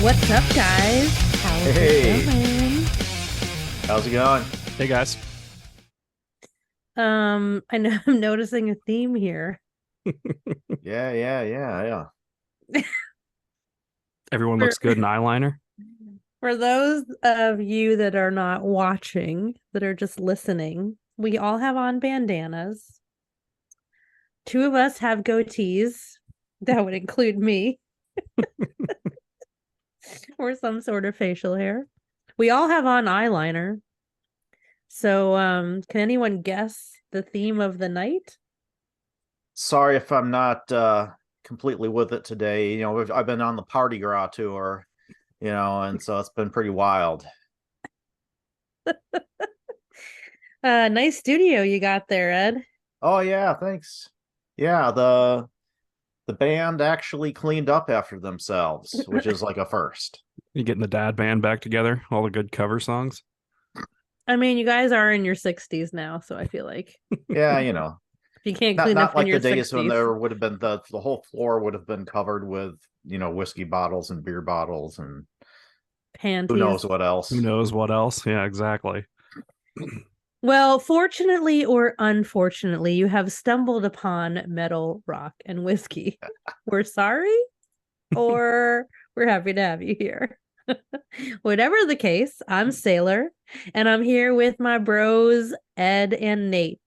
What's up, guys? How's it going? How's it going? Hey guys. I know I'm noticing a theme here. Yeah. Everyone For, looks good in eyeliner. for those of you that are not watching, that are just listening, we all have on bandanas. Two of us have goatees. That would include me. Or some sort of facial hair. We all have on eyeliner. So, can anyone guess the theme of the night? Sorry if I'm not completely with it today. I've been on the Party Gras tour, and so it's been pretty wild. Nice studio you got there, Ed. Oh yeah, thanks. Yeah, the band actually cleaned up after themselves, which is like a first. You getting the dad band back together? All the good cover songs. I mean, you guys are in your 60s now, so I feel like Yeah, if you can't not clean up not in like your the days when 60s, there would have been the whole floor would have been covered with, whiskey bottles and beer bottles and who panties. knows what Who else. knows what else? Yeah, exactly. Well, fortunately or unfortunately, you have stumbled upon metal, rock, and whiskey. We're sorry, or we're happy to have you here. Whatever the case, I'm Sailor, and I'm here with my bros, Ed and Nate.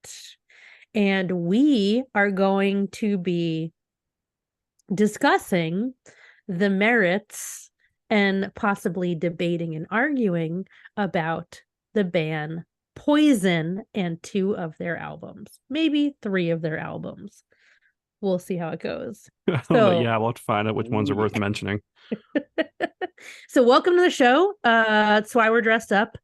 And we are going to be discussing the merits and possibly debating and arguing about the band Poison and two of their albums, maybe three of their albums. We'll see how it goes. So, Yeah, we'll have to find out which ones are Ooh, worth mentioning. so welcome to the show. That's why we're dressed up.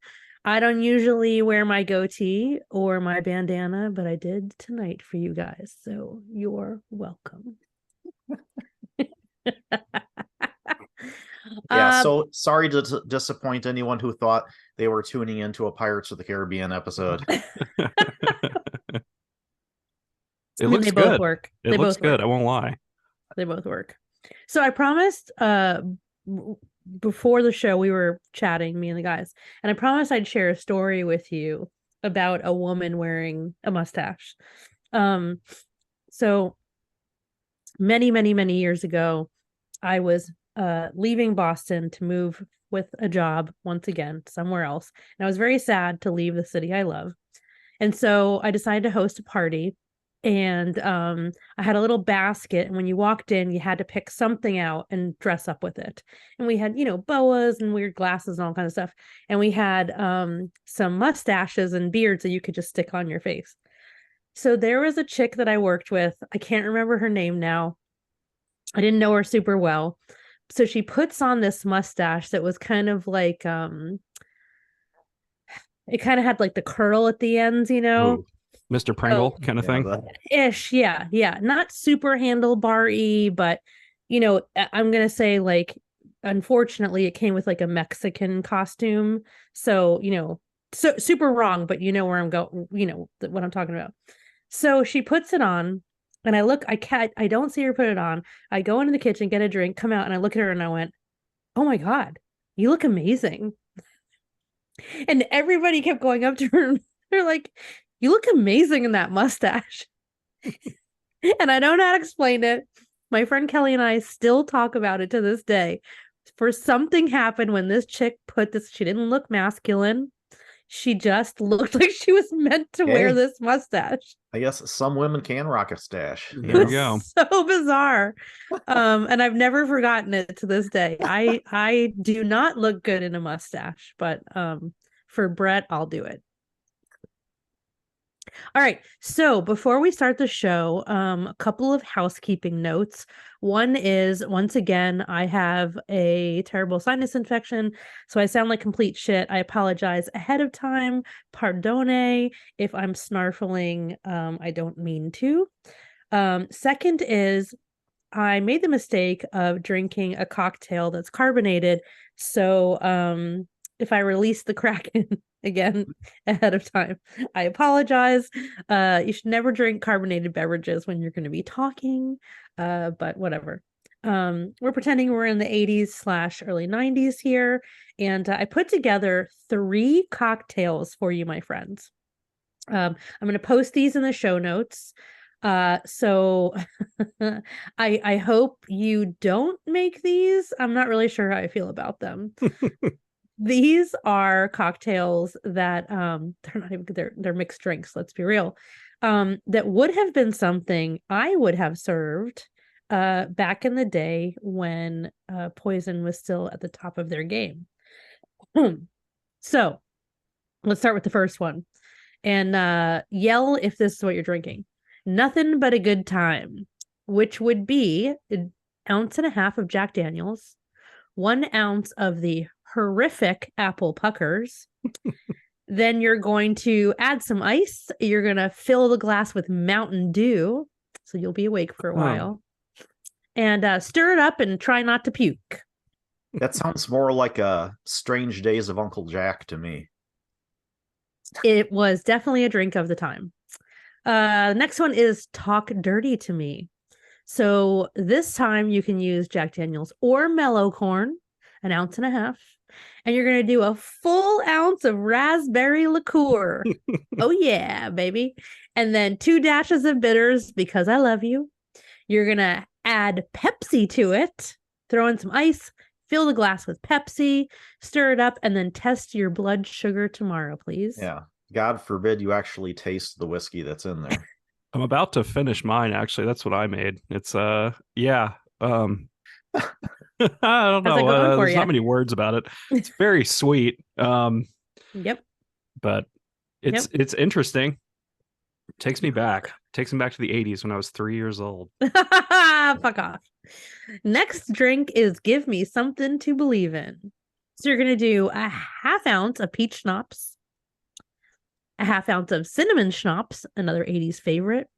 I don't usually wear my goatee or my bandana, but I did tonight for you guys. So you're welcome. Yeah, so sorry to disappoint anyone who thought they were tuning into a Pirates of the Caribbean episode. It I mean, looks they both good. work. It They looks both good. work. I won't lie. They both work. So I promised before the show we were chatting, me and the guys, and I promised I'd share a story with you about a woman wearing a mustache. So many years ago, I was leaving Boston to move with a job once again somewhere else. And I was very sad to leave the city I love. And so I decided to host a party. And I had a little basket. And when you walked in, you had to pick something out and dress up with it. And we had, boas and weird glasses and all kinds of stuff. And we had some mustaches and beards that you could just stick on your face. So there was a chick that I worked with. I can't remember her name now. I didn't know her super well. So she puts on this mustache that was kind of like it kind of had like the curl at the ends, Ooh, Mr. Pringle So kind of Yeah, thing. ish, yeah. Not super handlebar-y, but I'm gonna say like unfortunately it came with like a Mexican costume. So, so super wrong, but you know where I'm going, what I'm talking about. So she puts it on, and I don't see her put it on. I go into the kitchen, get a drink, come out, and I look at her and I went, "Oh my God, you look amazing." And everybody kept going up to her and they're like, "You look amazing in that mustache." And I don't know how to explain it. My friend Kelly and I still talk about it to this day. For something happened when this chick put this, she didn't look masculine. She just looked like she was meant to wear hey, this mustache. I guess some women can rock a stash. It There you go. was so bizarre. And I've never forgotten it to this day. I do not look good in a mustache, but for Brett, I'll do it. All right. So before we start the show, a couple of housekeeping notes. One is, once again, I have a terrible sinus infection, so I sound like complete shit. I apologize ahead of time. Pardone if I'm snarfling. I don't mean to. Second is, I made the mistake of drinking a cocktail that's carbonated. So if I release the Kraken again ahead of time, I apologize. You should never drink carbonated beverages when you're going to be talking, but whatever. We're pretending we're in the 80s / early 90s here. And I put together 3 cocktails for you, my friends. I'm going to post these in the show notes. So I hope you don't make these. I'm not really sure how I feel about them. These are cocktails that they're not even they're mixed drinks, let's be real. That would have been something I would have served back in the day when Poison was still at the top of their game. So let's start with the first one. And yell if this is what you're drinking. Nothing but a good time, which would be 1.5 ounces of Jack Daniels, 1 ounce of the horrific apple puckers. Then you're going to add some ice. You're going to fill the glass with Mountain Dew, so you'll be awake for a while. And stir it up and try not to puke. That sounds more like a Strange Days of Uncle Jack to me. It was definitely a drink of the time. The next one is Talk Dirty to Me. So this time you can use Jack Daniels or Mellow corn, 1.5 ounces. And you're going to do a full ounce of raspberry liqueur. Oh, yeah, baby. And then 2 dashes of bitters because I love you. You're going to add Pepsi to it, throw in some ice, fill the glass with Pepsi, stir it up, and then test your blood sugar tomorrow, please. Yeah. God forbid you actually taste the whiskey that's in there. I'm about to finish mine, actually. That's what I made. It's yeah. I don't know. There's not many words about it. It's very sweet. Yep. But it's interesting. Takes me back to the 80s when I was 3 years old. Fuck off. Next drink is Give Me Something to Believe In. So you're going to do 1/2 ounce of peach schnapps, 1/2 ounce of cinnamon schnapps, another 80s favorite,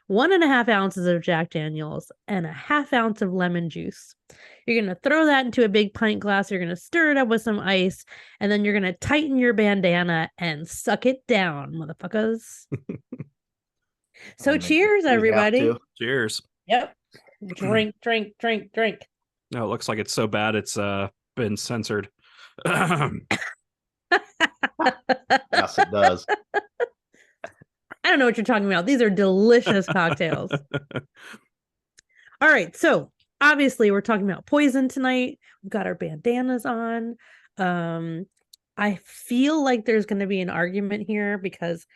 1.5 ounces of Jack Daniels, and 1/2 ounce of lemon juice. You're going to throw that into a big pint glass. You're going to stir it up with some ice, and then you're going to tighten your bandana and suck it down, motherfuckers. So cheers, everybody. Cheers. Yep. Drink. No, it looks like it's so bad it's been censored. Yes, it does. I don't know what you're talking about. These are delicious cocktails. All right. So obviously we're talking about Poison tonight. We've got our bandanas on. I feel like there's going to be an argument here because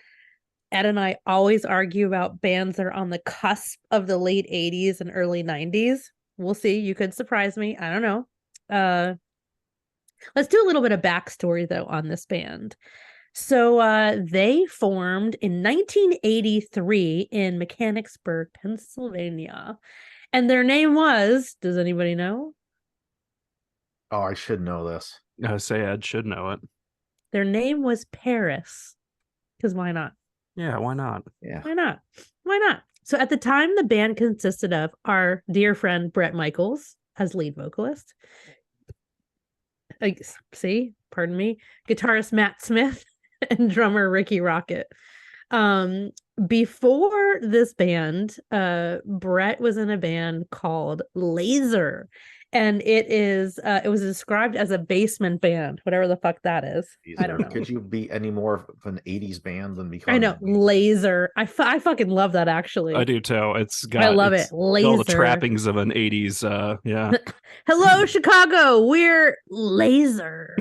Ed and I always argue about bands that are on the cusp of the late 80s and early 90s. We'll see. You could surprise me. I don't know. Let's do a little bit of backstory, though, on this band. So they formed in 1983 in Mechanicsburg, Pennsylvania. And their name was, does anybody know? Oh, I should know this. I say Ed should know it. Their name was Paris. Because why not? Yeah, why not? Yeah. Why not? So at the time, the band consisted of our dear friend Bret Michaels as lead vocalist. Pardon me, guitarist Matt Smith and drummer Ricky Rocket. Before this band, Bret was in a band called Laser, and it was described as a basement band, whatever the fuck that is. I don't know. Could you be any more of an 80s band than become? I know, Laser. I fucking love that, actually. I do too. I love it. Laser. All the trappings of an 80s. Yeah. Hello, Chicago. We're Laser.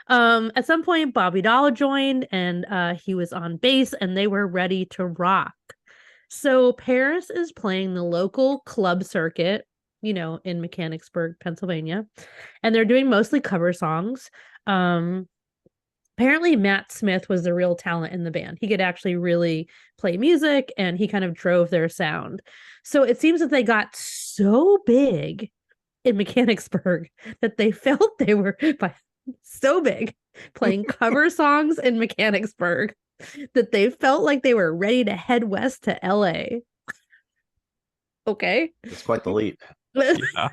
At some point, Bobby Dahl joined, and he was on bass, and they were ready to rock. So Paris is playing the local club circuit, in Mechanicsburg, Pennsylvania, and they're doing mostly cover songs. Apparently Matt Smith was the real talent in the band. He could actually really play music, and he kind of drove their sound. So it seems that they got so big in Mechanicsburg that they felt they were so big playing cover songs in Mechanicsburg that they felt like they were ready to head west to LA. Okay. It's quite the leap. Yeah.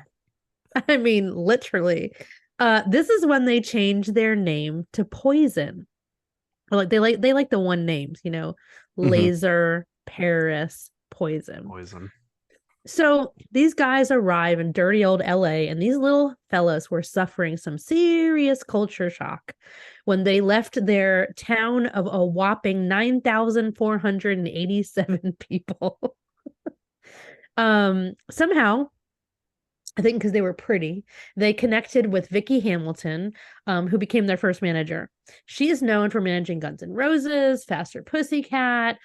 I mean, literally. This is when they changed their name to Poison. They like the one names, Laser, Paris, Poison. So these guys arrive in dirty old LA, and these little fellas were suffering some serious culture shock when they left their town of a whopping 9,487 people. Somehow, I think because they were pretty, they connected with Vicky Hamilton, who became their first manager. She is known for managing Guns N' Roses, Faster Pussycat,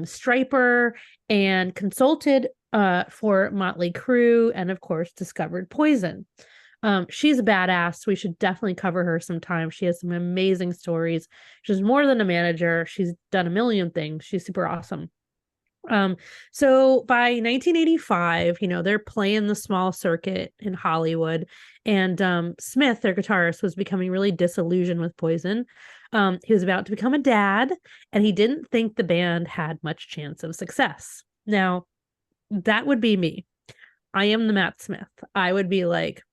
Striper, and consulted for Motley Crue, and of course discovered Poison. She's a badass. We should definitely cover her sometime. She has some amazing stories. She's more than a manager. She's done a million things. She's super awesome. So by 1985, they're playing the small circuit in Hollywood, and Smith, their guitarist, was becoming really disillusioned with Poison. He was about to become a dad, and he didn't think the band had much chance of success. Now, that would be me. I am the Matt Smith. I would be like,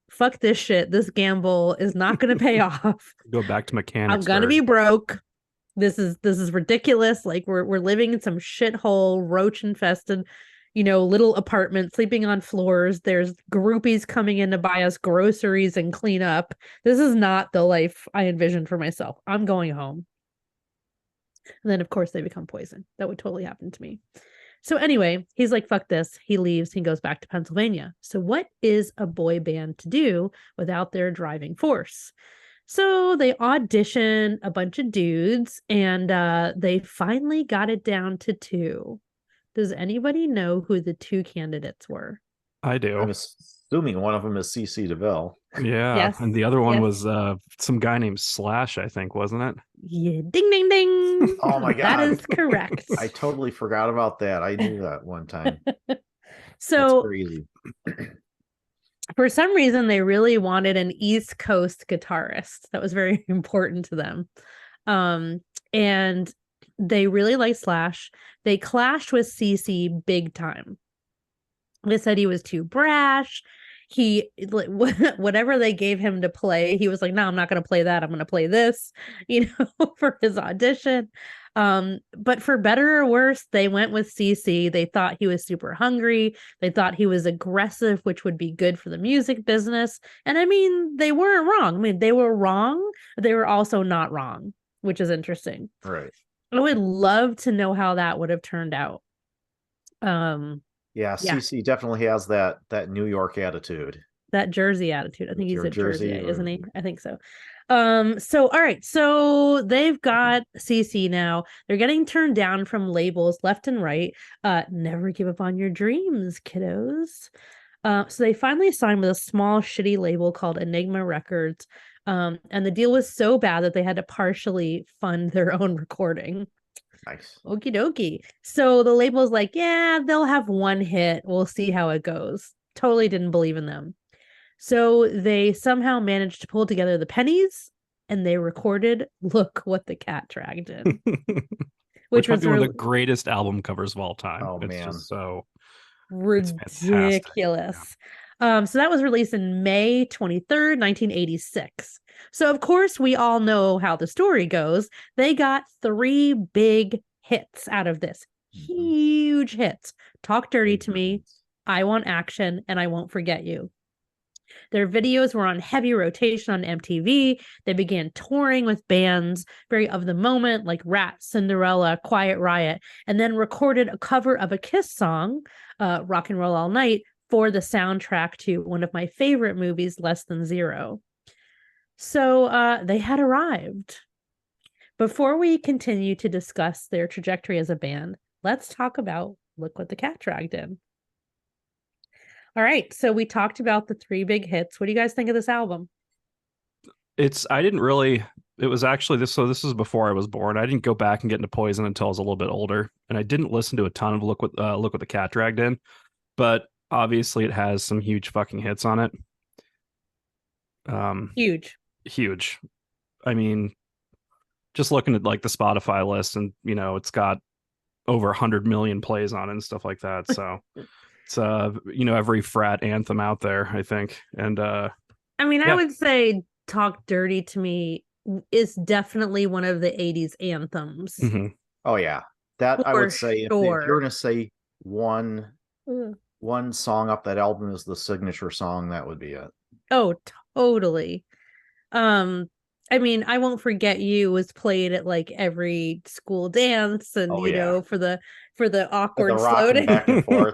fuck this shit. This gamble is not going to pay off. Go back to mechanics. I'm going to be broke. This is ridiculous. Like we're living in some shithole, roach infested, little apartment, sleeping on floors. There's groupies coming in to buy us groceries and clean up. This is not the life I envisioned for myself. I'm going home. And then of course they become Poison. That would totally happen to me. So anyway, he's like, fuck this. He leaves. He goes back to Pennsylvania. So what is a boy band to do without their driving force? So they audition a bunch of dudes, and they finally got it down to two. Does anybody know who the two candidates were? I do. I'm assuming one of them is CC DeVille. Yeah. Yes. And the other one was some guy named Slash, I think, wasn't it? Yeah. Ding, ding, ding. Oh, my God. That is correct. I totally forgot about that. I knew that one time. So that's crazy. For some reason, they really wanted an East Coast guitarist. That was very important to them. And they really liked Slash. They clashed with CC big time. They said he was too brash. He, whatever they gave him to play, he was like, no, I'm not going to play that. I'm going to play this, for his audition. But for better or worse, they went with CC. They thought he was super hungry. They thought he was aggressive, which would be good for the music business. And I mean, they weren't wrong. I mean, they were wrong, but they were also not wrong, which is interesting. Right. I would love to know how that would have turned out. Yeah, CC definitely has that New York attitude. That Jersey attitude. I think he's a Jersey, isn't he? I think so. So all right, so they've got CC now. They're getting turned down from labels left and right. Never give up on your dreams, kiddos. So they finally signed with a small shitty label called Enigma Records. And the deal was so bad that they had to partially fund their own recording. Nice. Okie dokie. So the label's like, yeah, they'll have one hit. We'll see how it goes. Totally didn't believe in them. So they somehow managed to pull together the pennies, and they recorded "Look What the Cat Dragged In," which was one of the greatest album covers of all time. Oh, it's man, just so ridiculous. So that was released in May 23rd, 1986. So of course we all know how the story goes. They got 3 big hits out of this. Huge hits. Talk Dirty to Me, I Want Action, and I Won't Forget You. Their videos were on heavy rotation on MTV. They began touring with bands very of the moment like Rat, Cinderella, Quiet Riot, and then recorded a cover of a Kiss song, Rock and Roll All Night, for the soundtrack to one of my favorite movies, Less Than Zero. So they had arrived. Before we continue to discuss their trajectory as a band, let's talk about Look What the Cat Dragged In. All right, so we talked about the 3 big hits. What do you guys think of this album? It was actually this is before I was born. I didn't go back and get into Poison until I was a little bit older, and I didn't listen to a ton of Look What the Cat Dragged In, but obviously it has some huge fucking hits on it. Huge. I mean, just looking at like the Spotify list, and it's got over 100 million plays on it and stuff like that. So it's every frat anthem out there, I think. And I would say Talk Dirty to Me is definitely one of the 80s anthems. Mm-hmm. Oh yeah, that I would say if you're going to say one one song off that album is the signature song, that would be it. Oh, totally. I mean, I Won't Forget You was played at like every school dance, and Oh, yeah. for the awkward The slow rocking back and forth.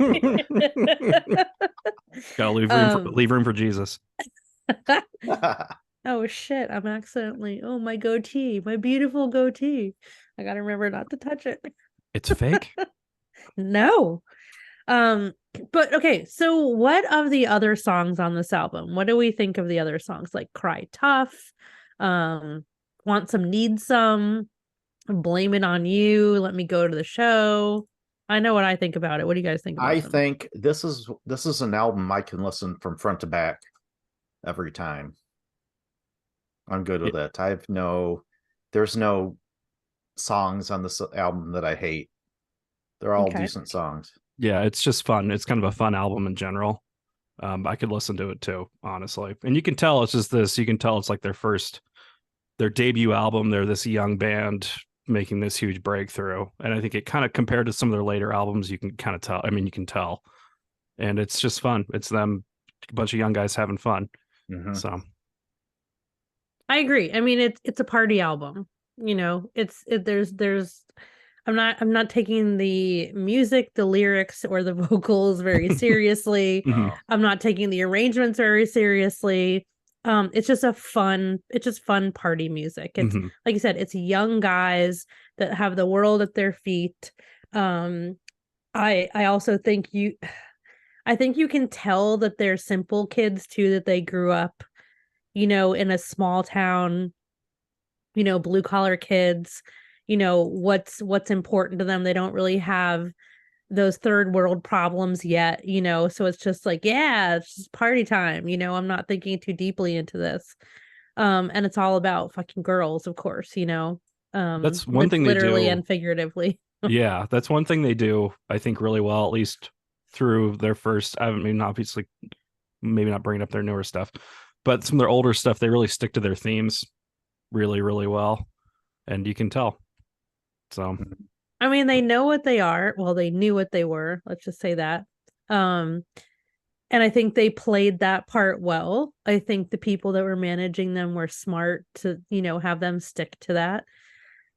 Gotta leave room for Jesus. Oh shit, I'm accidentally, oh, my goatee, my beautiful goatee. I gotta remember not to touch it. It's fake. No. But okay, so what of the other songs on this album? What do we think of the other songs? Like Cry Tough, Want Some, Need Some, Blame It On You, Let Me Go to the Show. I know what I think about it. What do you guys think about I them? think this is an album I can listen from front to back every time. I'm good with it. There's no songs on this album that I hate. They're all decent songs. Yeah, it's just fun. It's kind of a fun album in general. I could listen to it too, honestly. And you can tell it's just this. You can tell it's like their debut album. They're this young band making this huge breakthrough. And I think it kind of, compared to some of their later albums, you can kind of tell. I mean, you can tell. And it's just fun. It's them, a bunch of young guys having fun. Mm-hmm. So I agree. I mean, it's a party album. There's I'm not taking the music, the lyrics, or the vocals very seriously. I'm not taking the arrangements very seriously. It's just fun party music. It's like you said, it's young guys that have the world at their feet. I also think you can tell that they're simple kids too, that they grew up, in a small town, blue collar kids. What's important to them. They don't really have those third world problems yet, so it's just like, yeah, it's just party time. I'm not thinking too deeply into this. And it's all about fucking girls, of course. That's one thing they do, literally and figuratively. Yeah, that's one thing they do, I think, really well, at least through their first. I mean, obviously, maybe not bringing up their newer stuff, but some of their older stuff, they really stick to their themes really, really well, and you can tell. So, I mean, they know what they are. Well, they knew what they were. Let's just say that. And I think they played that part well. I think the people that were managing them were smart to, have them stick to that.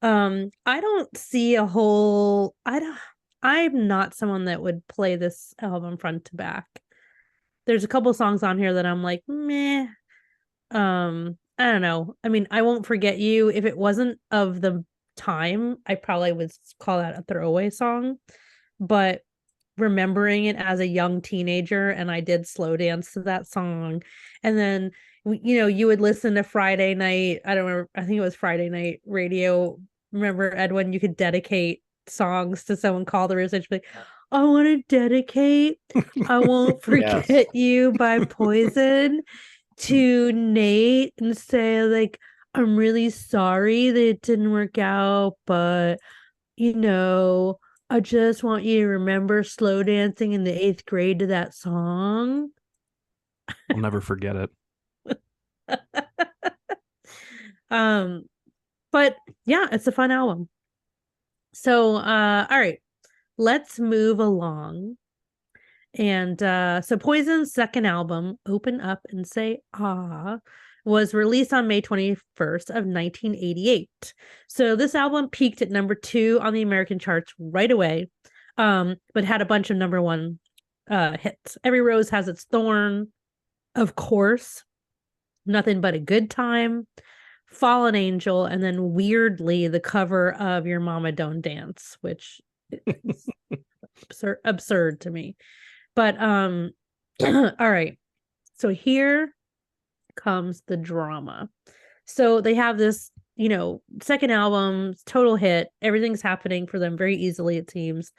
I don't see a whole. I'm not someone that would play this album front to back. There's a couple songs on here that I'm like, meh. I don't know. I mean, I Won't Forget You. If it wasn't of the time, I probably would call that a throwaway song. But remembering it as a young teenager, and I did slow dance to that song. And then, you would listen to Friday night. I don't remember. I think it was Friday night radio. Remember, Edwin, you could dedicate songs to someone, call the radio station, like, I want to dedicate I Won't Forget You by Poison to Nate, and say, like, I'm really sorry that it didn't work out, but I just want you to remember slow dancing in the 8th grade to that song. I'll never forget it. But yeah, it's a fun album. So all right, let's move along. And so Poison's second album, Open Up and Say Ah, was released on May 21st of 1988. So this album peaked at number 2 on the American charts right away, but had a bunch of number 1 hits. Every Rose Has Its Thorn, of course, Nothing But a Good Time, Fallen Angel, and then weirdly the cover of Your Mama Don't Dance, which is absurd to me. But all right. So here comes the drama. So they have this, second album, total hit. Everything's happening for them very easily, it seems.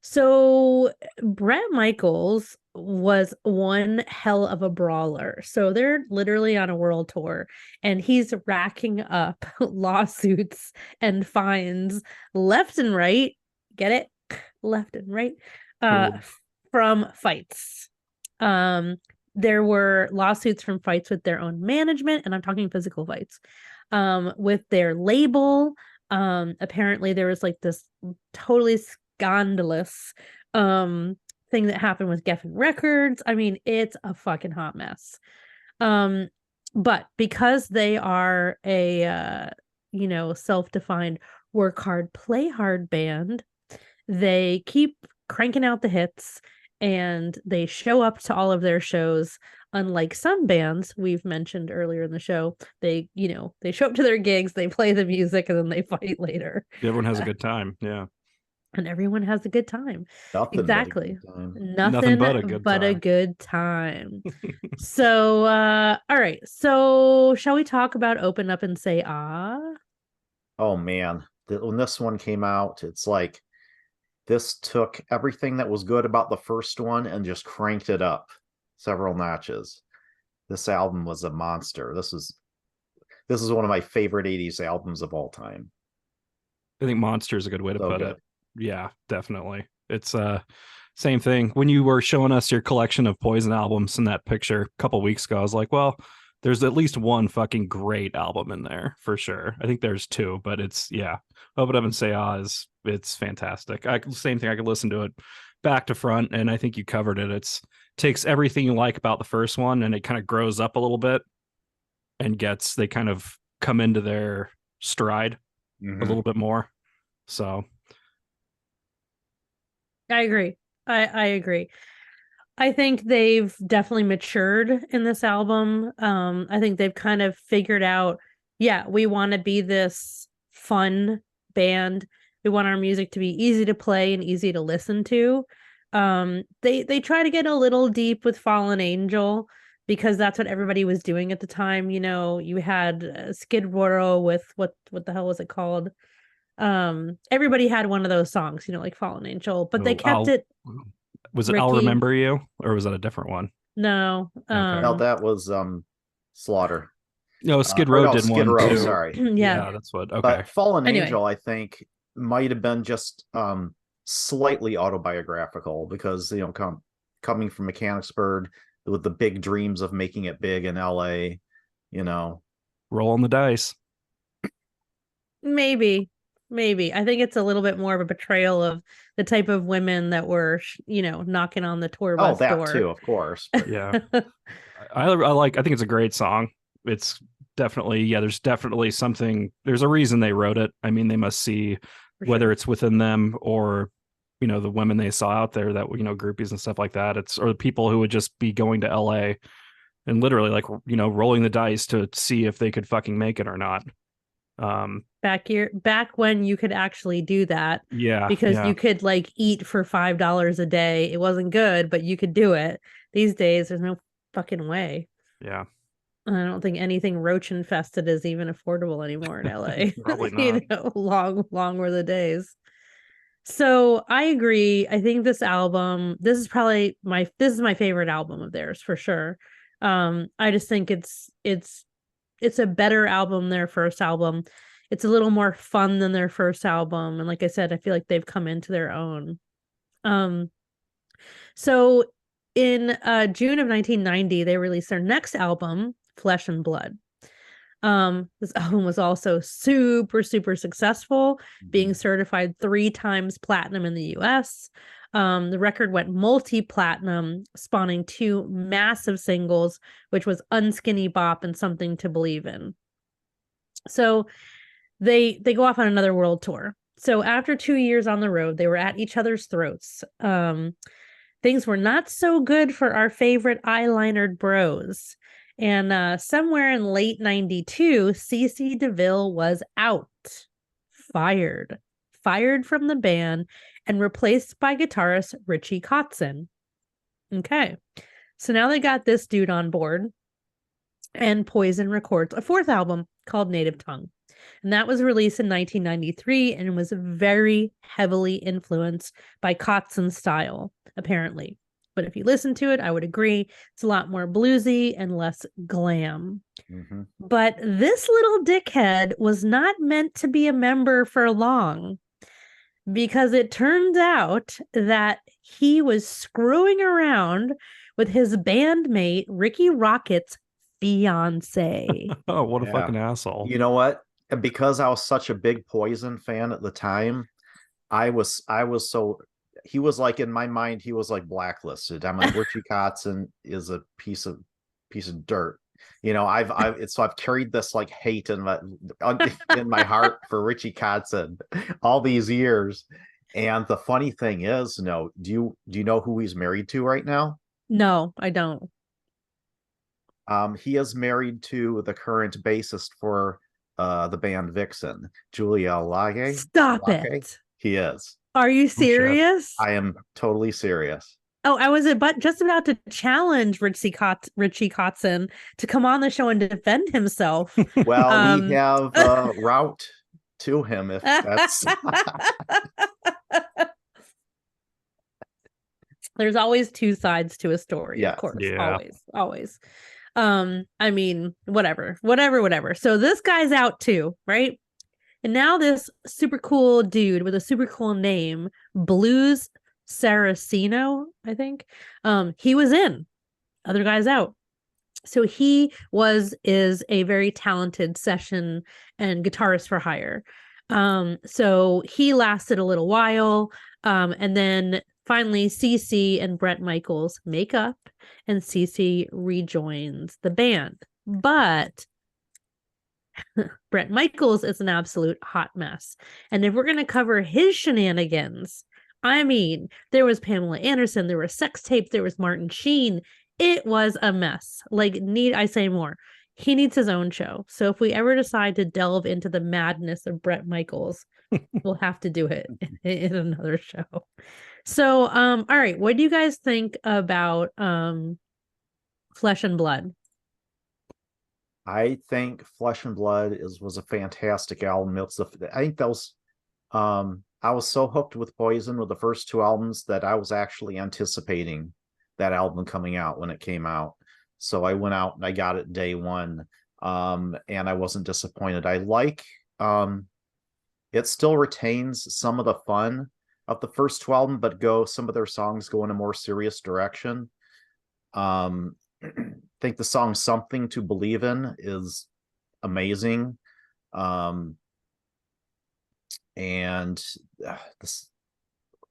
So Bret Michaels was one hell of a brawler. So they're literally on a world tour, and he's racking up lawsuits and fines left and right. Get it? Left and right. From fights. There were lawsuits from fights with their own management, and I'm talking physical fights, with their label. Apparently there was like this totally scandalous thing that happened with Geffen Records. I mean, it's a fucking hot mess. But because they are a self-defined work hard, play hard band, they keep cranking out the hits and they show up to all of their shows. Unlike some bands we've mentioned earlier in the show, they show up to their gigs, they play the music, and then they fight later. Everyone has a good time. Yeah. And everyone has a good time. Exactly. Nothing but a good time. So, all right. So, shall we talk about Open Up and Say Ah? Oh man, when this one came out, it's like this took everything that was good about the first one and just cranked it up several notches. This album was a monster. This is one of my favorite 80s albums of all time. I think monster is a good way to put it. Yeah, definitely. It's same thing. When you were showing us your collection of Poison albums in that picture a couple weeks ago, I was like, well, there's at least one fucking great album in there for sure. I think there's two, but it's Open Up and Say Ah it's fantastic. Same thing. I could listen to it back to front, and I think you covered it. It's takes everything you like about the first one, and it kind of grows up a little bit, and they kind of come into their stride a little bit more. So I agree. I agree. I think they've definitely matured in this album. I think they've kind of figured out, we want to be this fun band. We want our music to be easy to play and easy to listen to. They try to get a little deep with Fallen Angel because that's what everybody was doing at the time. You had Skid Row with what the hell was it called? Everybody had one of those songs, like Fallen Angel, but they kept it. Was it I'll Remember You, or was that a different one? No. No, that was Slaughter. No, Skid Row did Skid one Row, too. sorry. Yeah, that's what. Okay. But Fallen Angel, I think, might have been just slightly autobiographical because coming from Mechanicsburg with the big dreams of making it big in LA, rolling the dice. Maybe I think it's a little bit more of a betrayal of the type of women that were knocking on the tour bus door. Oh, that too, of course. But... Yeah. I think it's a great song. It's definitely, there's definitely something, there's a reason they wrote it. I mean, they must see whether it's within them or the women they saw out there that groupies and stuff like that, or the people who would just be going to LA and literally rolling the dice to see if they could fucking make it or not. Back when you could actually do that, because you could eat for $5 a day. It wasn't good, but you could do it. These days there's no fucking way. I don't think anything roach infested is even affordable anymore in LA. Probably not. Long were the days. So I agree. I think this album, this is my favorite album of theirs for sure. I just think it's a better album than their first album. It's a little more fun than their first album. And like I said, I feel like they've come into their own. So in June of 1990, they released their next album, Flesh and Blood. This album was also super, super successful, being certified 3 times platinum in the US. The record went multi-platinum, spawning 2 massive singles, which was Unskinny Bop and Something to Believe in. So they go off on another world tour. So after 2 years on the road, they were at each other's throats. Things were not so good for our favorite eyelinered bros. And somewhere in late 92, CeCe DeVille was out. Fired from the band and replaced by guitarist Richie Kotzen. Okay. So now they got this dude on board, and Poison records a 4th album called Native Tongue. And that was released in 1993 and was very heavily influenced by Kotzen's style, apparently. But if you listen to it, I would agree it's a lot more bluesy and less glam. But this little dickhead was not meant to be a member for long, because it turns out that he was screwing around with his bandmate Ricky Rocket's fiance. Oh, what a fucking asshole. You know what? Because I was such a big Poison fan at the time, I was so he was like, in my mind, he was like blacklisted. I'm like, Richie Kotzen is a piece of dirt. You know, I've carried this like hate in my heart for Richie Kotzen all these years. And the funny thing is, do you know who he's married to right now? No, I don't. He is married to the current bassist for the band Vixen, Julia Lage. Stop it. He is. Are you serious? I am totally serious. Oh, I was just about to challenge Richie Kotzen to come on the show and defend himself. Well, we have a route to him if that's. There's always two sides to a story, Yeah. of course. Yeah. Always. I mean, whatever. So this guy's out too, right? And now this super cool dude with a super cool name, Blues Saraceno, I think. He was in. Other guy's out. So he is a very talented session and guitarist for hire. So he lasted a little while. And then finally CC and Bret Michaels make up and CC rejoins the band. But Bret Michaels is an absolute hot mess. And if we're going to cover his shenanigans, I mean, there was Pamela Anderson, there were sex tapes, there was Martin Sheen. It was a mess. Like, need I say more? He needs his own show. So if we ever decide to delve into the madness of Bret Michaels, we'll have to do it in another show. So, all right, what do you guys think about Flesh and Blood? I think Flesh and Blood was a fantastic album. I think that was I was so hooked with Poison with the first two albums that I was actually anticipating that album coming out when it came out. So I went out and I got it day one. And I wasn't disappointed. I like it still retains some of the fun of the first two albums, but some of their songs go in a more serious direction. I think the song Something to Believe In is amazing. And this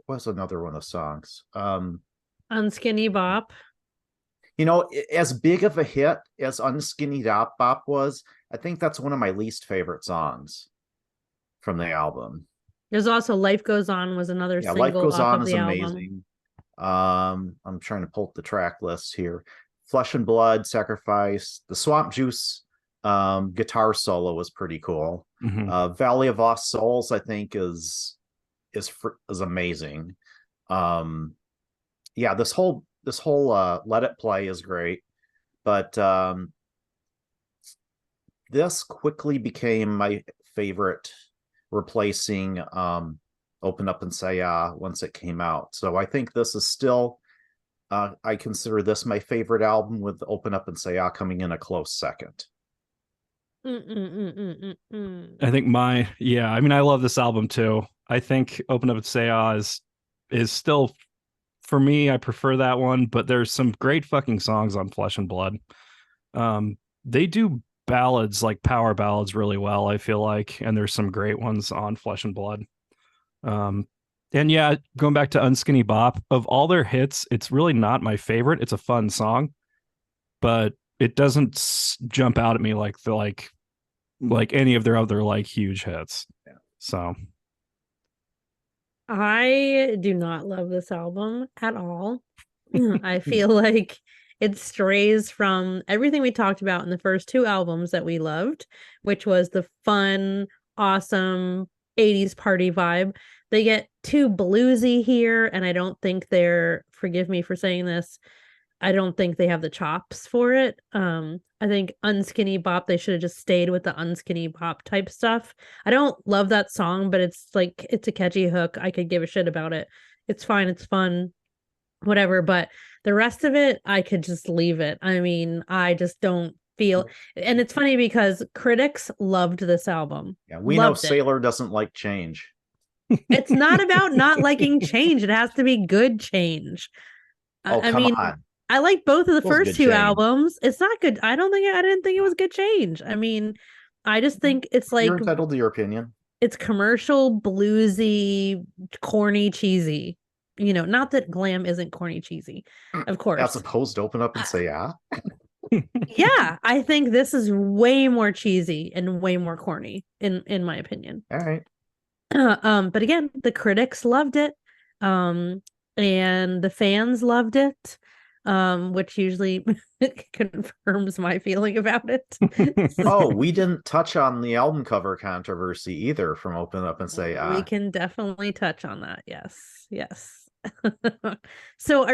was another one of the songs. Unskinny Bop. You know, as big of a hit as Unskinny Bop was, I think that's one of my least favorite songs from the album. There's also Life Goes On was another single. Life Goes On is amazing. I'm trying to pull up the track list here. Flesh and Blood, Sacrifice, the Swamp Juice guitar solo was pretty cool. Mm-hmm. Valley of Lost Souls, I think, is amazing. This whole Let It Play is great, but this quickly became my favorite, replacing Open Up and Say Ah once it came out. So I think this is still I consider this my favorite album, with Open Up and Say Ah coming in a close second. I think I mean, I love this album too. I think Open Up and Say Ah is still, for me, I prefer that one, but there's some great fucking songs on Flesh and Blood. They do ballads, like power ballads, really well, I feel like, and there's some great ones on Flesh and Blood. And yeah, going back to Unskinny Bop, of all their hits, it's really not my favorite. It's a fun song, but it doesn't jump out at me like any of their other like huge hits. Yeah. So I do not love this album at all. I feel like it strays from everything we talked about in the first two albums that we loved, which was the fun, awesome 80s party vibe. They get too bluesy here, and I don't think forgive me for saying this, I don't think they have the chops for it. I think Unskinny Bop, they should have just stayed with the Unskinny Bop type stuff. I don't love that song, but it's a catchy hook. I could give a shit about it. It's fine. It's fun. Whatever. But the rest of it, I could just leave it. I mean, I just don't feel, and it's funny because critics loved this album. Yeah, we know Sailor doesn't like change. It's not about not liking change. It has to be good change. Oh, come on. I like both of the first two change. Albums. It's not good. I didn't think it was good change. I mean, I just think it's like, you're entitled to your opinion. It's commercial, bluesy, corny, cheesy. not that glam isn't corny cheesy, of course. As opposed to open up and say, Yeah, I think this is way more cheesy and way more corny in my opinion. All right. But again, the critics loved it. And the fans loved it. Which usually confirms my feeling about it. Oh, we didn't touch on the album cover controversy either from Open Up and Say We can definitely touch on that. Yes. So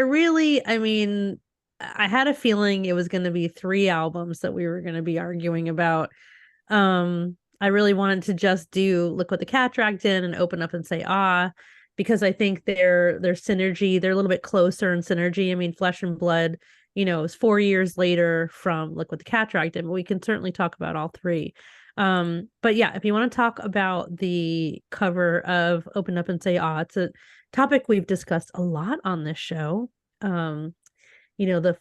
I had a feeling it was going to be 3 albums that we were going to be arguing about. I really wanted to just do Look What the Cat Dragged In and Open Up and Say because I think their synergy, they're a little bit closer in synergy. I mean, Flesh and Blood, is 4 years later from Look What the Cat Dragged In, but we can certainly talk about all 3. But yeah, if you want to talk about the cover of Open Up and Say it's a topic we've discussed a lot on this show. The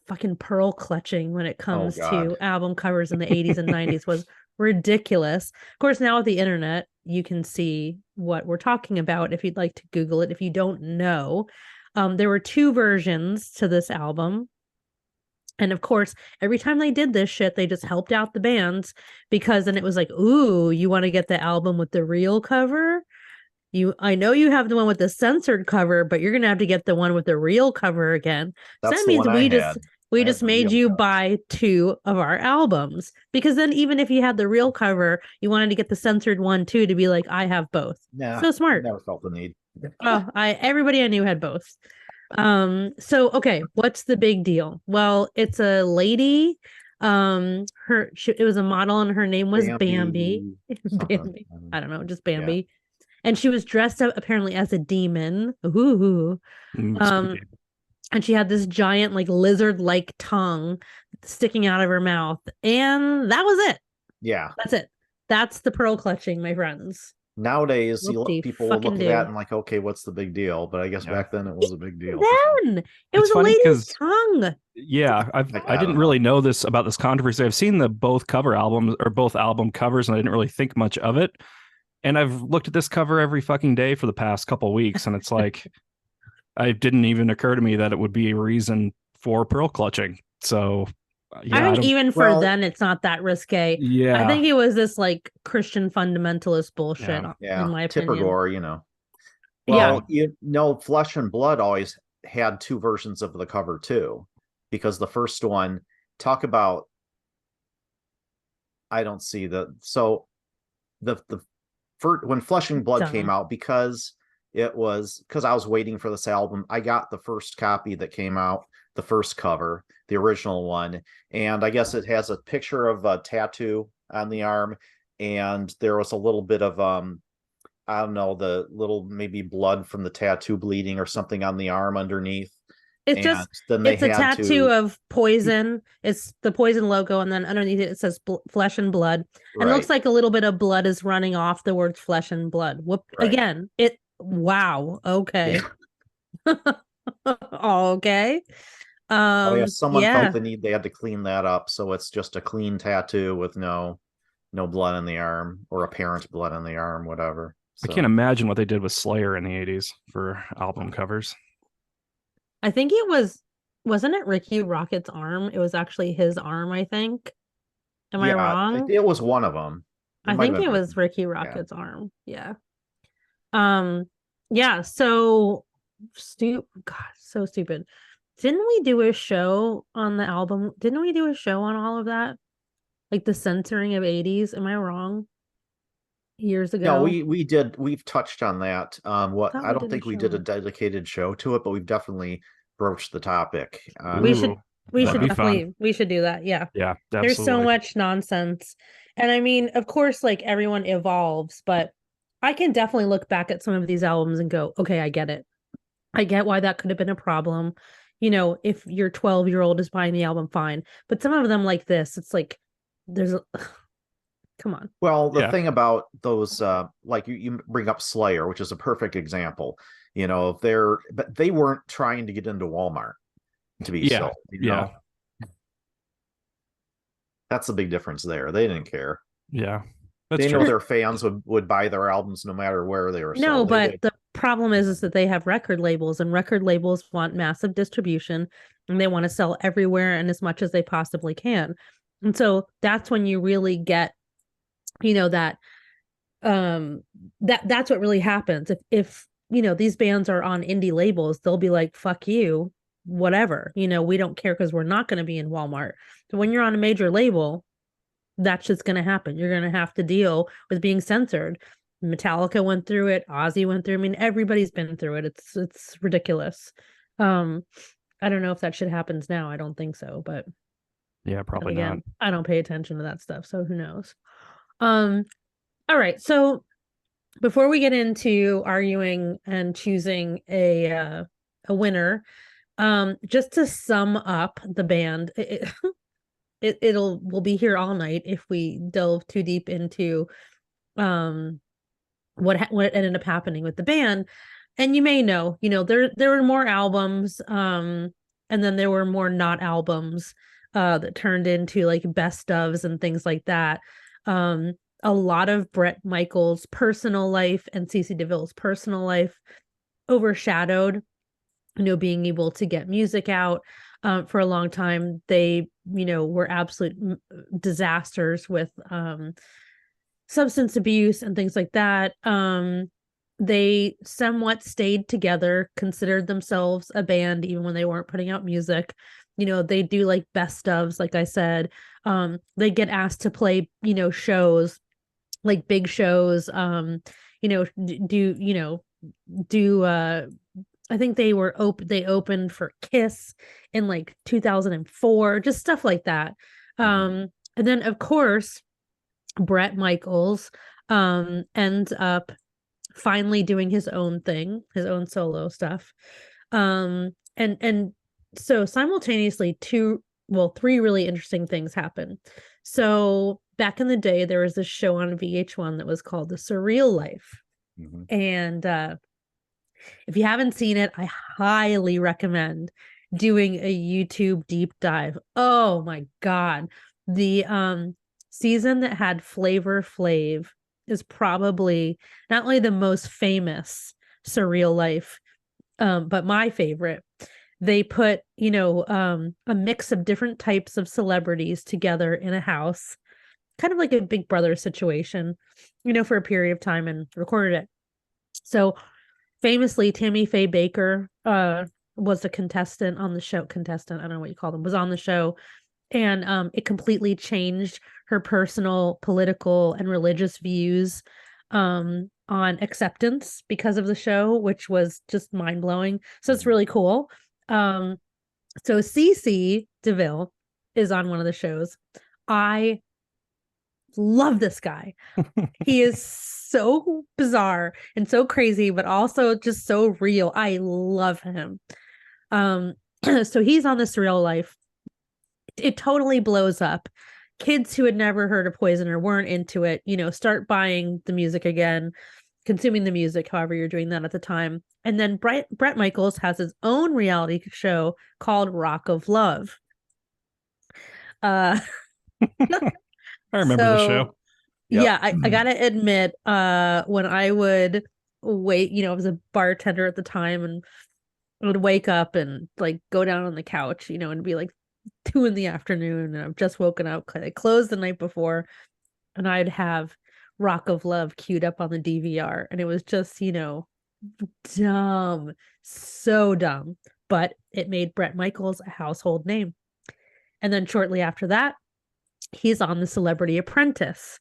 fucking pearl clutching when it comes to album covers in the 80s and 90s was ridiculous. Of course, now with the internet, you can see what we're talking about if you'd like to Google it. If you don't know, there were 2 versions to this album. And of course, every time they did this shit, they just helped out the bands because then it was like, ooh, you want to get the album with the real cover? I know you have the one with the censored cover, but you're gonna have to get the one with the real cover again. So that means we just made you buy 2 of our albums, because then even if you had the real cover, you wanted to get the censored one too, to be like, I have both. So smart. Never felt the need. Everybody I knew had both. So okay, what's the big deal? Well, it's a lady. It was a model and her name was Bambi. Bambi. I don't know, just Bambi. Yeah. And she was dressed up apparently as a demon. Ooh. And she had this giant like lizard-like tongue sticking out of her mouth. And that was it. Yeah. That's it. That's the pearl clutching, my friends. Nowadays, people will look at that and like, okay, what's the big deal? But I guess back then it was a big deal. Then it was a lady's tongue. Yeah, I didn't really know this about this controversy. I've seen both album covers, and I didn't really think much of it. And I've looked at this cover every fucking day for the past couple of weeks, and it's like, it didn't even occur to me that it would be a reason for pearl clutching. So, yeah, I think even for then, it's not that risque. Yeah, I think it was this like Christian fundamentalist bullshit. Yeah, in my opinion. Tippergore, Well, Flesh and Blood always had 2 versions of the cover too, because the first one, talk about, I don't see the when Flesh and Blood came out, because I was waiting for this album, I got the first copy that came out, the first cover, the original one, and I guess it has a picture of a tattoo on the arm, and there was a little bit of I don't know, the little maybe blood from the tattoo bleeding or something on the arm underneath. It's a tattoo of Poison. It's the Poison logo, and then underneath it says Flesh and Blood. And it looks like a little bit of blood is running off the words Flesh and Blood. Whoop. Right. Again, wow. Okay. Okay. Someone felt the need, they had to clean that up, so it's just a clean tattoo with no blood in the arm, or apparent blood in the arm, whatever. So. I can't imagine what they did with Slayer in the 80s for album covers. I think wasn't it Ricky Rocket's arm? It was actually his arm, I think. Am I wrong? It was one of them. I think it was Ricky Rocket's arm. Yeah. Yeah, so so stupid. Didn't we do a show on the album? Didn't we do a show on all of that? Like the censoring of 80s? Am I wrong? Years ago. No, we did. We've touched on that. I don't think we did a dedicated show to it, but we've definitely broached the topic. We should do that. Yeah. Yeah. Absolutely. There's so much nonsense. And I mean, of course, like everyone evolves, but I can definitely look back at some of these albums and go, okay, I get it. I get why that could have been a problem. If your 12-year-old is buying the album, fine. But some of them like this, it's like, come on. Well, the thing about those, like you bring up Slayer, which is a perfect example. But they weren't trying to get into Walmart to be sold. You know? That's the big difference there. They didn't care. Yeah. They know their fans would buy their albums no matter where they were sold. No, but problem is that they have record labels, and record labels want massive distribution, and they want to sell everywhere and as much as they possibly can. And so that's when you really get, that that's what really happens. If these bands are on indie labels, they'll be like, fuck you, whatever, we don't care because we're not going to be in Walmart. So when you're on a major label, that's just going to happen. You're going to have to deal with being censored. Metallica went through it. Ozzy went through. I mean, everybody's been through it. It's ridiculous. I don't know if that shit happens now. I don't think so, but yeah, probably again, not. I don't pay attention to that stuff, so who knows? All right. So before we get into arguing and choosing a winner, just to sum up the band, we'll be here all night if we delve too deep into what ended up happening with the band. And you may know, there were more albums, and then there were more not albums that turned into like best ofs and things like that. A lot of Bret Michaels' personal life and CeCe DeVille's personal life overshadowed, being able to get music out. For a long time, they, were absolute disasters with substance abuse and things like that. They somewhat stayed together, considered themselves a band, even when they weren't putting out music. They do like best ofs, like I said. They get asked to play, shows, like big shows. I think they opened for Kiss in like 2004, just stuff like that. And then of course, Bret Michaels ends up finally doing his own thing, his own solo stuff. And so simultaneously three really interesting things happen. So back in the day, there was this show on VH1 that was called The Surreal Life. And if you haven't seen it, I highly recommend doing a YouTube deep dive. Oh my God. The season that had Flavor Flav is probably not only the most famous Surreal Life, but my favorite. They put, a mix of different types of celebrities together in a house, kind of like a Big Brother situation, for a period of time, and recorded it. So famously, Tammy Faye Baker was a contestant on the show. I don't know what you call them, was on the show. And it completely changed her personal, political, and religious views on acceptance because of the show, which was just mind-blowing. So it's really cool. So CeCe DeVille is on one of the shows. I love this guy. He is so bizarre and so crazy, but also just so real. I love him. So he's on The Surreal Life. It totally blows up. Kids who had never heard of Poison or weren't into it, start buying the music again, consuming the music, however you're doing that at the time. And then Bret Michaels has his own reality show called Rock of Love. I remember the show. Yep. Yeah, I gotta admit, when I would wait, I was a bartender at the time, and I would wake up and like go down on the couch, and be like 2 p.m, and I've just woken up because I closed the night before, and I'd have Rock of Love queued up on the DVR, and it was just, dumb, so dumb, but it made Bret Michaels a household name. And then shortly after that, he's on The Celebrity Apprentice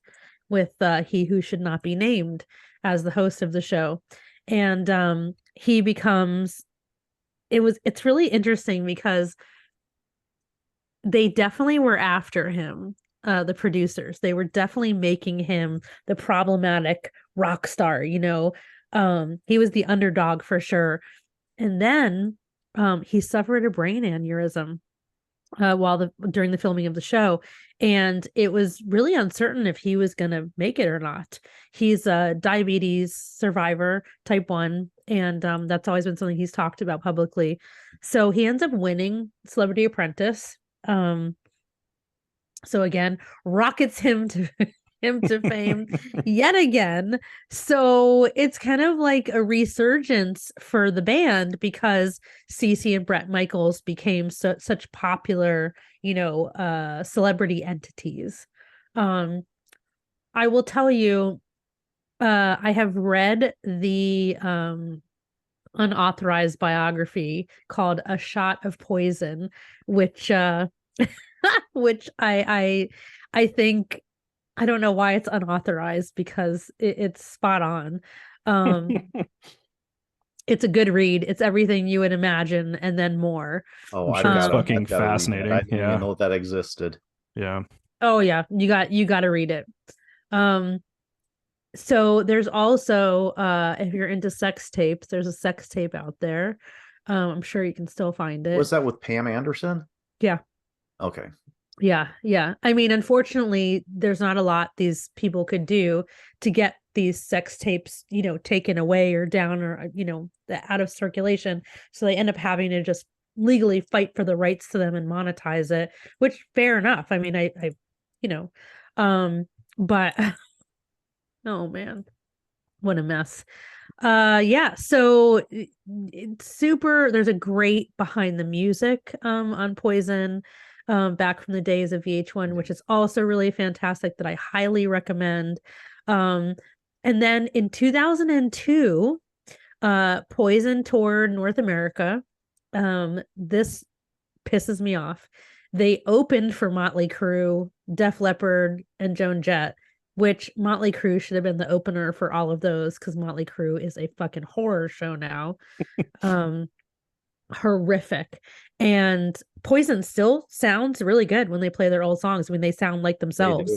with He Who Should Not Be Named as the host of the show. And he becomes, it's really interesting because they definitely were after him, the producers. They were definitely making him the problematic rock star, he was the underdog for sure. And then he suffered a brain aneurysm during the filming of the show, and it was really uncertain if he was going to make it or not. He's a diabetes survivor, type 1, and that's always been something he's talked about publicly. So he ends up winning Celebrity Apprentice. So again, rockets him to him to fame yet again. So it's kind of like a resurgence for the band because Cece and Bret Michaels became such popular, celebrity entities. I will tell you, I have read the unauthorized biography called A Shot of Poison, which which I think, I don't know why it's unauthorized because it's spot on. It's a good read. It's everything you would imagine and then more. Oh, I'm sure it's fucking I've gotta read that. fascinating. I didn't Yeah. even know that existed. Yeah. Oh yeah, you got to read it. So there's also if you're into sex tapes, there's a sex tape out there. I'm sure you can still find it. Was that with Pam Anderson? Yeah. Okay. Yeah. I mean, unfortunately, there's not a lot these people could do to get these sex tapes, taken away or down or, out of circulation. So they end up having to just legally fight for the rights to them and monetize it, which fair enough. I mean, but oh man, what a mess. Yeah, so it's super, there's a great behind the music on Poison back from the days of VH1, which is also really fantastic that I highly recommend. And then in 2002, Poison toured North America. This pisses me off. They opened for Motley Crue, Def Leppard, and Joan Jett, which Motley Crue should have been the opener for all of those because Motley Crue is a fucking horror show now. Horrific. And Poison still sounds really good when they play their old songs. I mean, they sound like themselves.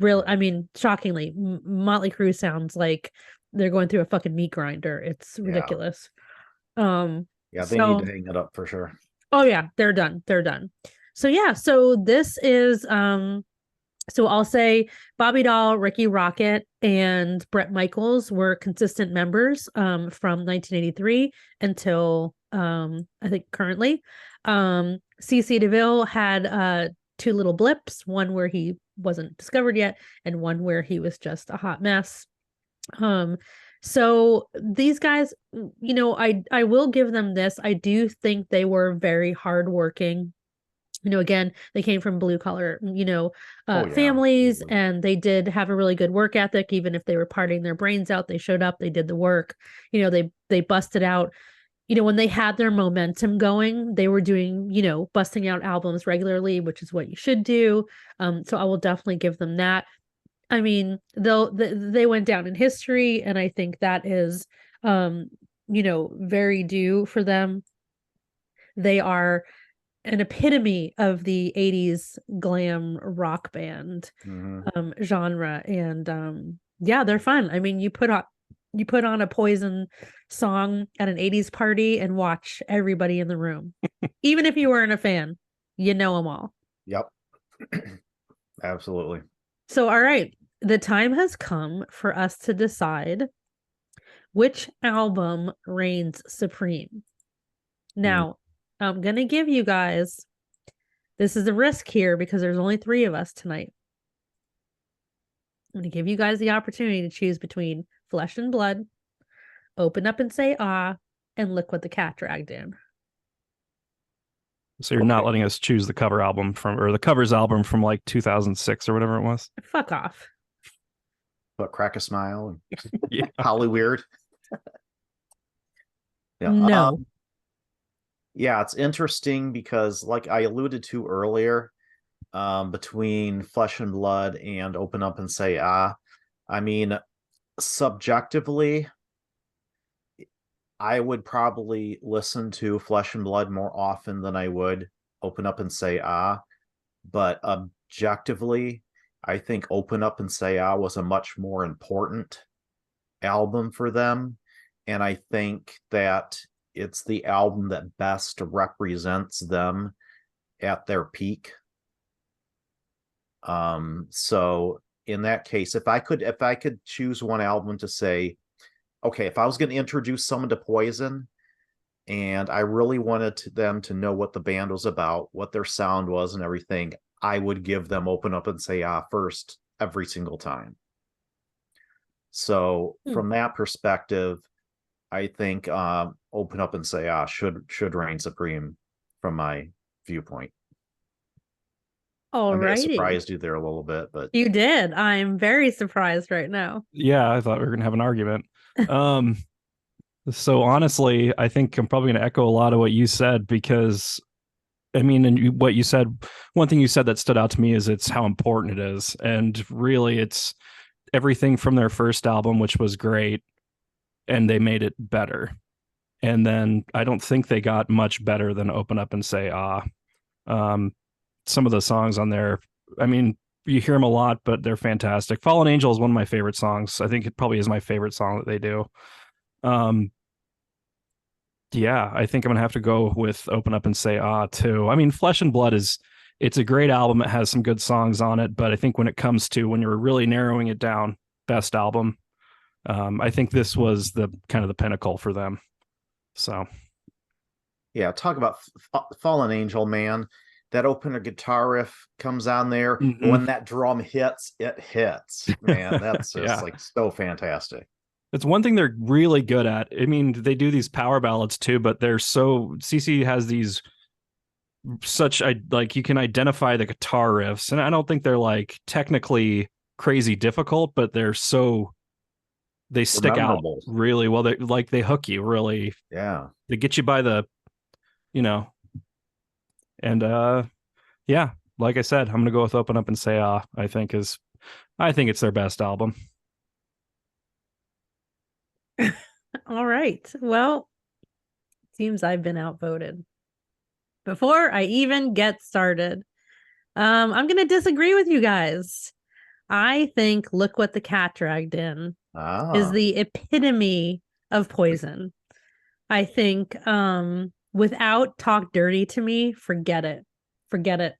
I mean, shockingly, Motley Crue sounds like they're going through a fucking meat grinder. It's ridiculous. Yeah, they need to hang it up for sure. Oh yeah, they're done. So yeah, so this is so I'll say Bobby Dahl, Ricky Rocket, and Bret Michaels were consistent members from 1983 until I think currently. CC DeVille had 2 little blips, one where he wasn't discovered yet and one where he was just a hot mess. So these guys, I will give them this. I do think they were very hardworking. Again, they came from blue collar, families, and they did have a really good work ethic. Even if they were partying their brains out, they showed up, they did the work, they busted out, when they had their momentum going, they were doing, busting out albums regularly, which is what you should do. So I will definitely give them that. I mean, they went down in history, and I think that is, very due for them. They are an epitome of the 80s glam rock band genre, and yeah, they're fun. I mean, you put on a Poison song at an 80s party and watch everybody in the room. Even if you weren't a fan, you know them all. Yep. Absolutely. So, all right, the time has come for us to decide which album reigns supreme. Now, I'm going to give you guys, this is a risk here because there's only 3 of us tonight. I'm going to give you guys the opportunity to choose between Flesh and Blood, Open Up and Say Ah, and Look What the Cat Dragged In. So you're not letting us choose the cover album or the covers album from like 2006 or whatever it was? Fuck off. But Crack a Smile and Yeah. Holly Weird. Yeah. No. Yeah, it's interesting because, like I alluded to earlier, between Flesh and Blood and Open Up and Say Ah, I mean, subjectively, I would probably listen to Flesh and Blood more often than I would Open Up and Say Ah, but objectively, I think Open Up and Say Ah was a much more important album for them, and I think that it's the album that best represents them at their peak. So in that case, if I could choose one album to say, okay, if I was going to introduce someone to Poison and I really wanted them to know what the band was about, what their sound was and everything, I would give them Open Up and Say Ah first every single time. So from that perspective, I think Open Up and Say Ah should reign supreme from my viewpoint. All I may have righty. surprised you there a little bit, but You did. I'm very surprised right now. Yeah, I thought we were gonna have an argument. So honestly, I think I'm probably gonna echo a lot of what you said, because I mean, and what you said, one thing you said that stood out to me is it's how important it is. And really, it's everything from their first album, which was great, and they made it better. And then I don't think they got much better than Open Up and Say Ah. Some of the songs on there, I mean, you hear them a lot, but they're fantastic. Fallen Angel is one of my favorite songs. I think it probably is my favorite song that they do. Yeah, I think I'm gonna have to go with Open Up and Say Ah too. I mean, Flesh and Blood it's a great album. It has some good songs on it, but I think when it comes to when you're really narrowing it down, best album, I think this was the kind of the pinnacle for them. So yeah, talk about Fallen Angel, man. That opener guitar riff comes on there. Mhm. When that drum hits, it hits. Man, that's just Yeah. like so fantastic. It's one thing they're really good at. I mean, they do these power ballads too, but they're so CC has these such like you can identify the guitar riffs, and I don't think they're like technically crazy difficult, but they stick out Memorable. really well. They hook you really. Yeah. They get you by the, and yeah, like I said, I'm gonna go with Open Up and Say Ah. I think it's their best album. All right. Well, seems I've been outvoted. Before I even get started, I'm going to disagree with you guys. I think Look What the Cat Dragged In is the epitome of Poison. I think without Talk Dirty to Me, forget it. Forget it.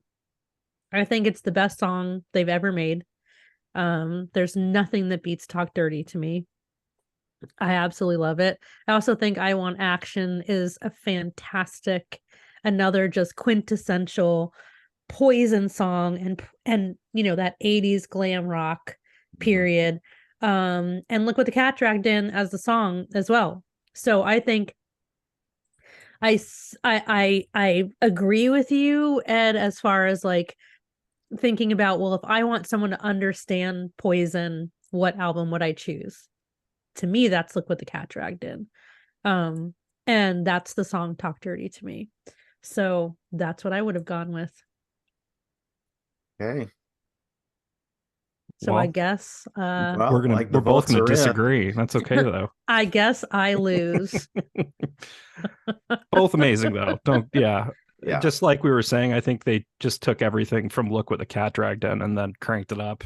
I think it's the best song they've ever made. There's nothing that beats Talk Dirty to me. I absolutely love it. I also think I Want Action is a fantastic, another just quintessential Poison song, and that 80s glam rock period. And Look What the Cat Dragged In as the song as well. So I think I agree with you, Ed, as far as like thinking about, well, if I want someone to understand Poison, what album would I choose? To me, that's Look What the Cat Dragged In. And that's the song Talk Dirty to Me. So that's what I would have gone with. Okay. So well, I guess we're both gonna disagree. That's okay though. I guess I lose. Both amazing though. Yeah. Just like we were saying, I think they just took everything from Look What the Cat Dragged In and then cranked it up.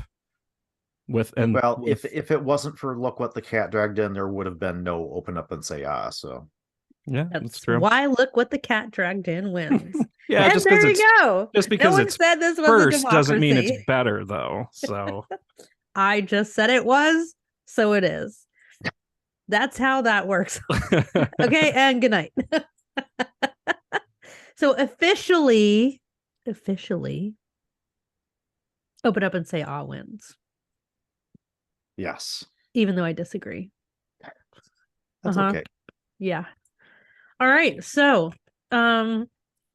If it wasn't for Look What the Cat Dragged In, there would have been no Open Up and Say Ah. So yeah, that's true. Why Look What the Cat Dragged In wins. Yeah, and just there you go. Just because no it's said this was first a doesn't mean democracy. it's better though. So I just said it was, so it is. That's how that works. Okay, and good night. So officially, Open Up and Say Ah wins. yes. Even though I disagree. That's okay. Yeah. All right. So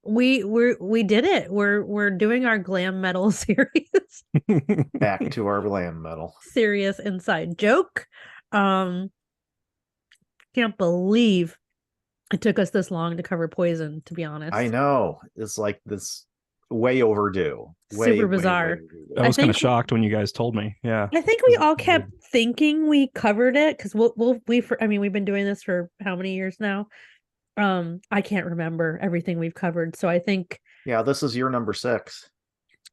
we did it. We're doing our glam metal series. Back to our glam metal. Serious inside joke. Can't believe it took us this long to cover Poison, to be honest. I know. It's like this way overdue. Super bizarre. I was kind of shocked when you guys told me. Yeah. I think we all kept thinking we covered it because we've been doing this for how many years now? I can't remember everything we've covered. So I think this is your number 6.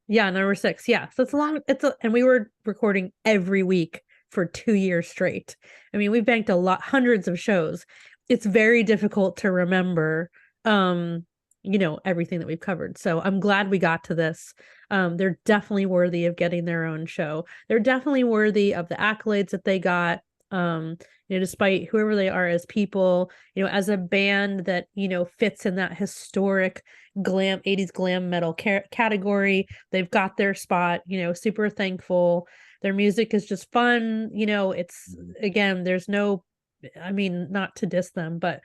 Yeah, number 6. Yeah. So it's long. And we were recording every week for 2 years straight. I mean, we've banked hundreds of shows. It's very difficult to remember everything that we've covered. So I'm glad we got to this. They're definitely worthy of getting their own show. They're definitely worthy of the accolades that they got. Despite whoever they are as people, as a band that, fits in that historic glam 80s glam metal category, they've got their spot, super thankful. Their music is just fun. It's, again, there's no, I mean, not to diss them, but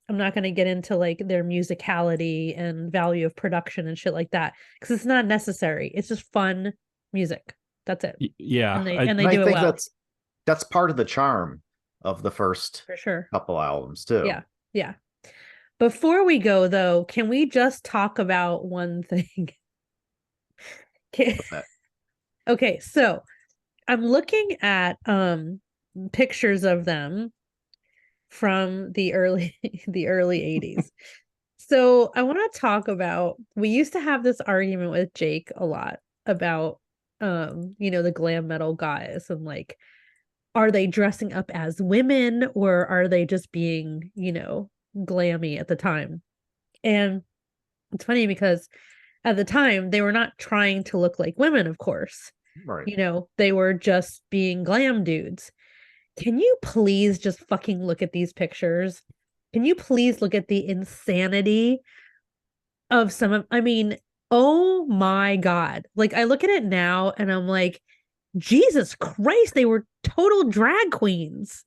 I'm not going to get into like their musicality and value of production and shit like that, because it's not necessary. It's just fun music. That's it. Yeah. And they And do I it think well. that's part of the charm of the first For sure. couple albums too. Yeah. Yeah. Before we go though, can we just talk about one thing? Okay, so I'm looking at pictures of them from the early 80s. So I want to talk about, we used to have this argument with Jake a lot about the glam metal guys, and like, are they dressing up as women, or are they just being, glammy at the time? And it's funny because at the time they were not trying to look like women, of course. Right. They were just being glam dudes. Can you please just fucking look at these pictures? Can you please look at the insanity of some of, I mean, oh my God. Like, I look at it now and I'm like, Jesus Christ, they were total drag queens.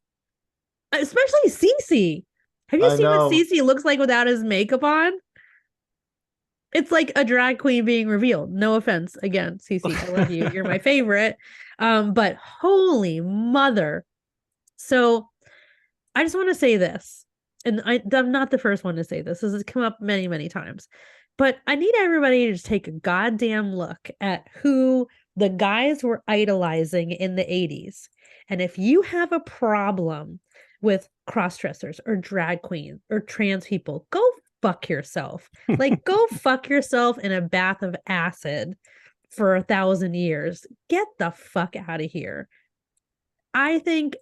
Especially Cece. Have you seen what Cece looks like without his makeup on? It's like a drag queen being revealed. No offense. Again, Cece, I love you. You're my favorite. But holy mother. So I just want to say this. And I'm not the first one to say this. This has come up many, many times. But I need everybody to just take a goddamn look at who the guys were idolizing in the 80s. And if you have a problem with crossdressers or drag queens or trans people, go fuck yourself. Like, go fuck yourself in a bath of acid for 1,000 years. Get the fuck out of here. I think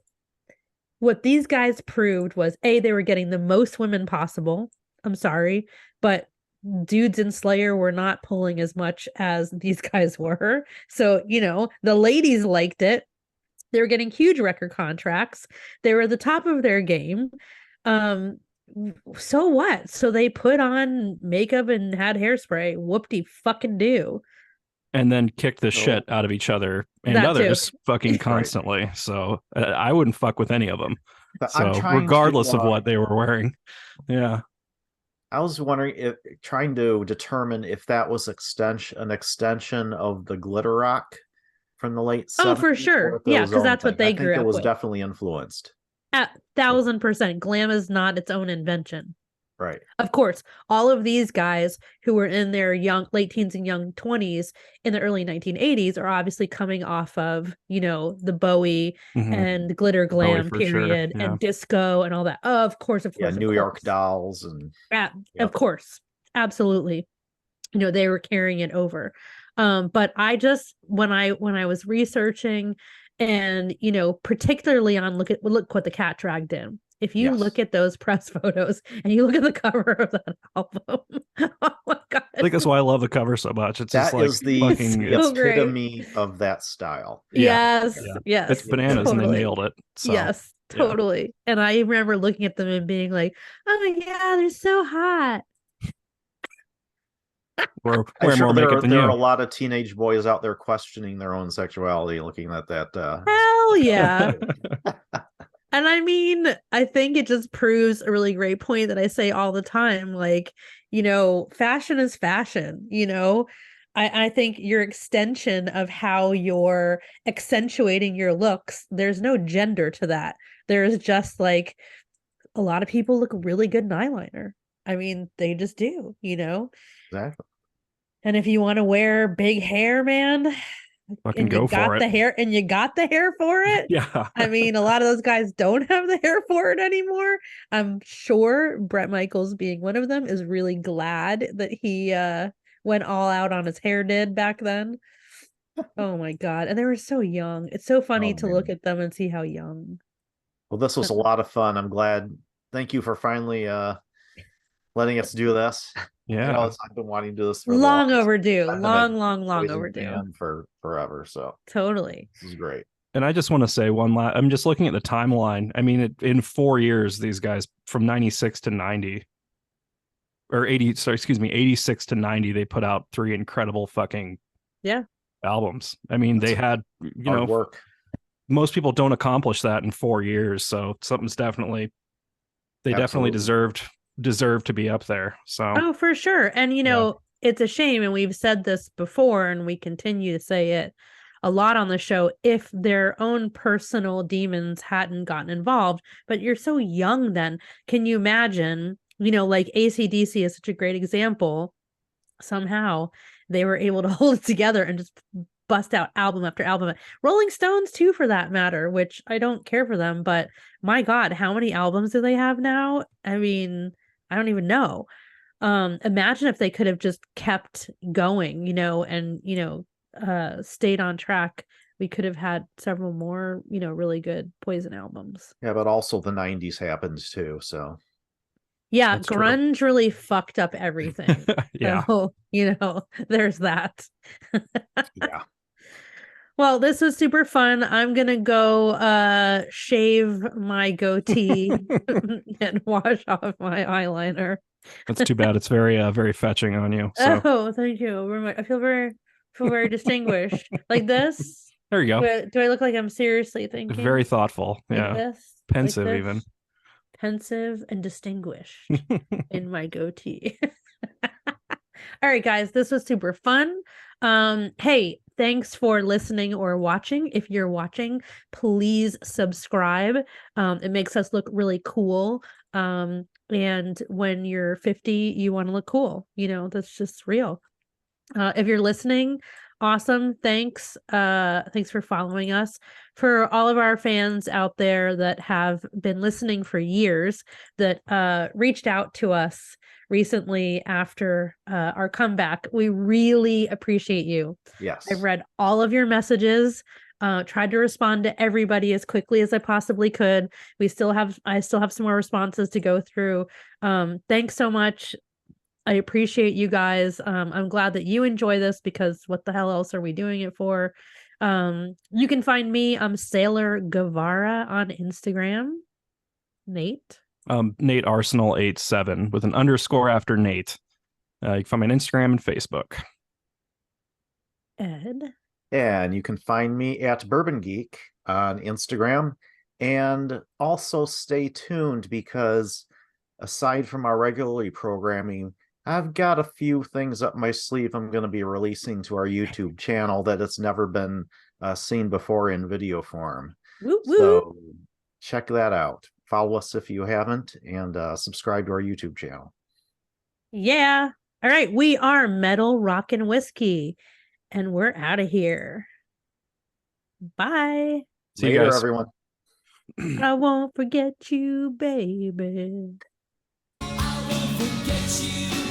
what these guys proved was, A, they were getting the most women possible. I'm sorry, but dudes in Slayer were not pulling as much as these guys were. So, the ladies liked it. They were getting huge record contracts. They were at the top of their game. So what? So they put on makeup and had hairspray. Whoop-de fucking do. And then kicked the shit out of each other and others fucking constantly. Right. So I wouldn't fuck with any of them. So regardless of what they were wearing. Yeah. I was wondering trying to determine if that was an extension of the glitter rock from the late 70s. Oh, for sure. Yeah, because that's what they grew up with. I think it was definitely influenced. 1,000%. Glam is not its own invention. Right. Of course, all of these guys who were in their late teens and young 20s in the early 1980s are obviously coming off of, the Bowie and glitter glam period and disco and all that. Of course. Yeah, New York Dolls and of course. Absolutely. They were carrying it over. But I just, when I was researching and, particularly on look what the cat dragged in. If you look at those press photos and you look at the cover of that album, oh my God. I think that's why I love the cover so much. It's just like the fucking epitome of that style. Yes. Yes. It's bananas totally. And they nailed it. So, yes, totally. Yeah. And I remember looking at them and being like, oh my God, they're so hot. We're I'm sure more makeup than there you. are a lot of teenage boys out there questioning their own sexuality, looking at that. Hell yeah. And I mean, I think it just proves a really great point that I say all the time. Like, fashion is fashion, I think your extension of how you're accentuating your looks, there's no gender to that. There's just like, a lot of people look really good in eyeliner. I mean, they just do, Exactly. And if you want to wear big hair, man, fucking go for it. You got the hair for it. Yeah. I mean, a lot of those guys don't have the hair for it anymore. I'm sure Bret Michaels, being one of them, is really glad that he went all out on his hair did back then. Oh my God. And they were so young. It's so funny to look at them and see how young. Well, this was a lot of fun. I'm glad. Thank you for finally letting us do this. Yeah. I've been wanting to do this for long overdue. Long overdue. For forever. So totally. This is great. And I just want to say I'm just looking at the timeline. I mean, in 4 years, these guys from 96 to 90 or 86 to 90, they put out 3 incredible fucking albums. I mean, they had, Hard work. most people don't accomplish that in 4 years. So something's definitely, they definitely deserve to be up there. So, oh, for sure. And, it's a shame. And we've said this before, and we continue to say it a lot on the show, if their own personal demons hadn't gotten involved. But you're so young then. Can you imagine, like AC/DC is such a great example. Somehow they were able to hold it together and just bust out album after album. Rolling Stones too, for that matter, which I don't care for them, but my God, how many albums do they have now? I mean, I don't even know. Imagine if they could have just kept going, and stayed on track. We could have had several more, really good Poison albums. Yeah, but also the 90s happens too, so yeah, That's grunge true. really fucked up everything. Yeah. So, there's that. yeah. Well, this was super fun. I'm gonna go shave my goatee and wash off my eyeliner. That's too bad. It's very, very fetching on you. So Oh, thank you. I feel very distinguished. Like this? there you go. Do I look like I'm seriously thinking? Very thoughtful. Like Yeah. this? Pensive Like this? even. Pensive and distinguished in my goatee. All right, guys, this was super fun. Hey, thanks for listening or watching. If you're watching, please subscribe. It makes us look really cool. And when you're 50, you want to look cool. That's just real. If you're listening, awesome. Thanks. Thanks for following us. For all of our fans out there that have been listening for years, that reached out to us recently after our comeback, we really appreciate you. Yes. I've read all of your messages. Tried to respond to everybody as quickly as I possibly could. I still have some more responses to go through. Thanks so much. I appreciate you guys. I'm glad that you enjoy this, because what the hell else are we doing it for? You can find me. I'm Sailor Guevara on Instagram. Nate? Nate Arsenal 87 with an underscore after Nate. You can find me on Instagram and Facebook. Ed? And you can find me at Bourbon Geek on Instagram. And also stay tuned, because aside from our regularly programming, I've got a few things up my sleeve I'm going to be releasing to our YouTube channel that it's never been seen before in video form. Woo woo. So check that out. Follow us if you haven't, and subscribe to our YouTube channel. Yeah. All right. We are Metal Rockin' Whiskey, and we're out of here. Bye. See you Later, guys. everyone. I won't forget you, baby. I won't forget you.